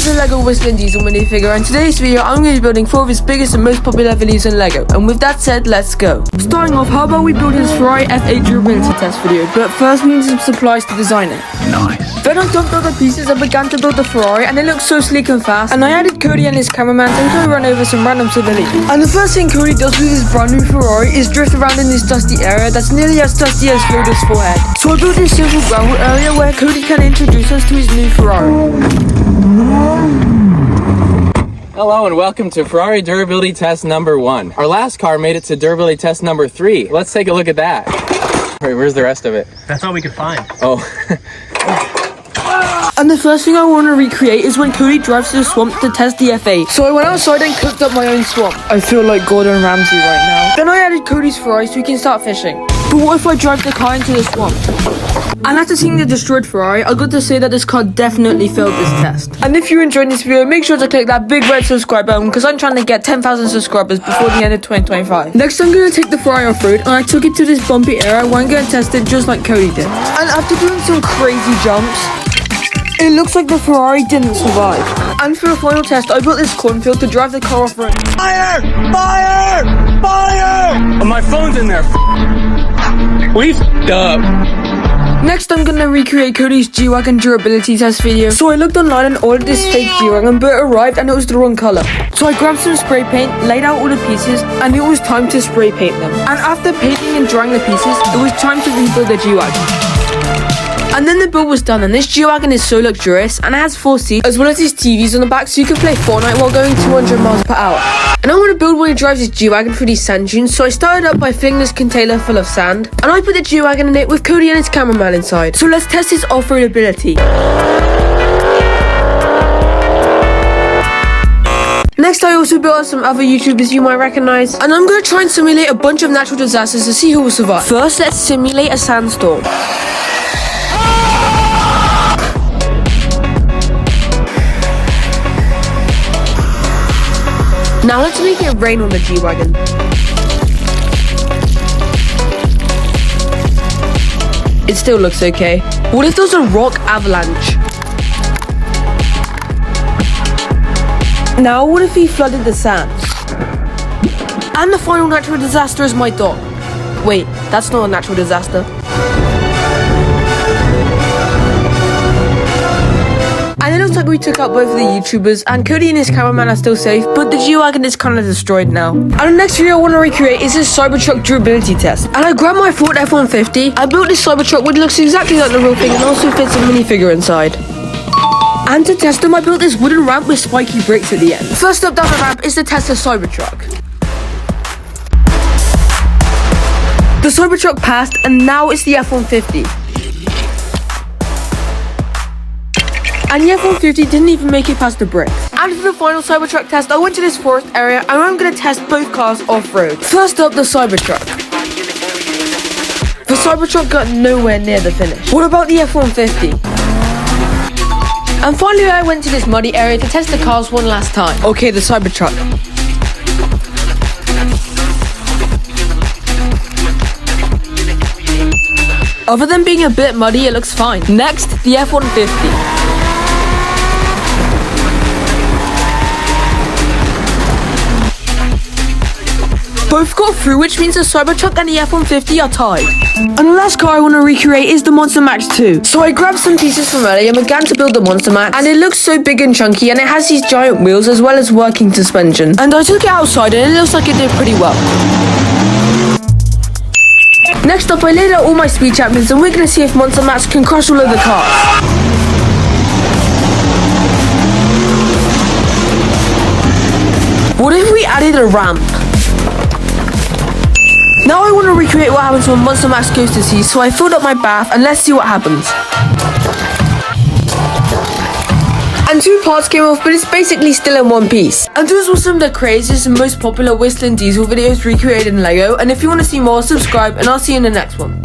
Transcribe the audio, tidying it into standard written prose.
is a LEGO Whistlindiesel minifigure, and in today's video I'm going to be building 4 of his biggest and most popular videos in LEGO. And with that said, let's go. Starting off, how about we build his Ferrari F8 durability test video, but first we need some supplies to design it. Nice. Then I dumped all the pieces and began to build the Ferrari, and it looks so sleek and fast, and I added Cody and his cameraman to run over some random civilians. And the first thing Cody does with his brand new Ferrari is drift around in this dusty area that's nearly as dusty as Yoda's forehead. So I built this simple gravel area where Cody can introduce us to his new Ferrari. Hello and welcome to Ferrari durability test number 1. Our last car made it to durability test number 3. Let's take a look at that. Wait, where's the rest of it? That's all we could find. Oh. And the first thing I want to recreate is when Cody drives to the swamp to test the F8. So I went outside and cooked up my own swamp. I feel like Gordon Ramsay right now. Then I added Cody's Ferrari so we can start fishing. But what if I drive the car into the swamp? And after seeing the destroyed Ferrari, I got to say that this car definitely failed this test. And if you're enjoying this video, make sure to click that big red subscribe button because I'm trying to get 10,000 subscribers before the end of 2025. Next, I'm going to take the Ferrari off-road and I took it to this bumpy area where I'm going to test it just like Cody did. And after doing some crazy jumps, it looks like the Ferrari didn't survive. And for the final test, I built this cornfield to drive the car off-road. Fire! Fire! Fire! Oh, my phone's in there. We f***ed up. Next, I'm gonna recreate Cody's G-Wagon durability test video. So I looked online and ordered this fake G-Wagon, but it arrived and it was the wrong color. So I grabbed some spray paint, laid out all the pieces, and it was time to spray paint them. And after painting and drying the pieces, it was time to rebuild the G-Wagon. And then the build was done, and this G-Wagon is so luxurious, and it has 4 seats, as well as these TVs on the back, so you can play Fortnite while going 200 miles per hour. And I want to build when he drives his G-Wagon through these sand dunes, so I started up by filling this container full of sand, and I put the G-Wagon in it with Cody and his cameraman inside. So let's test his off-road ability. Next, I also built up some other YouTubers you might recognize, and I'm going to try and simulate a bunch of natural disasters to see who will survive. First, let's simulate a sandstorm. Now let's make it rain on the G-Wagon. It still looks okay. What if there was a rock avalanche? Now what if he flooded the sands? And the final natural disaster is my dog. Wait, that's not a natural disaster. And it looks like we took out both of the YouTubers, and Cody and his cameraman are still safe, but the G-Wagon is kind of destroyed now. And the next video I want to recreate is this Cybertruck durability test. And I grabbed my Ford F-150, I built this Cybertruck which looks exactly like the real thing and also fits a minifigure inside. And to test them, I built this wooden ramp with spiky bricks at the end. First up down the ramp is to test the Cybertruck. The Cybertruck passed, and now it's the F-150. And the F-150 didn't even make it past the bricks. And for the final Cybertruck test, I went to this forest area and I'm going to test both cars off-road. First up, the Cybertruck. The Cybertruck got nowhere near the finish. What about the F-150? And finally, I went to this muddy area to test the cars one last time. Okay, the Cybertruck. Other than being a bit muddy, it looks fine. Next, the F-150. Both got through, which means the Cybertruck and the F-150 are tied. And the last car I want to recreate is the Monster Max 2. So I grabbed some pieces from earlier and began to build the Monster Max, and it looks so big and chunky, and it has these giant wheels as well as working suspension. And I took it outside and it looks like it did pretty well. Next up, I laid out all my speed champions, and we're going to see if Monster Max can crush all of the cars. What if we added a ramp? Now I want to recreate what happens when Monster Max goes to sea, so I filled up my bath and let's see what happens. And 2 parts came off, but it's basically still in one piece. And those were some of the craziest and most popular Whistlindiesel videos recreated in LEGO, and if you want to see more, subscribe and I'll see you in the next one.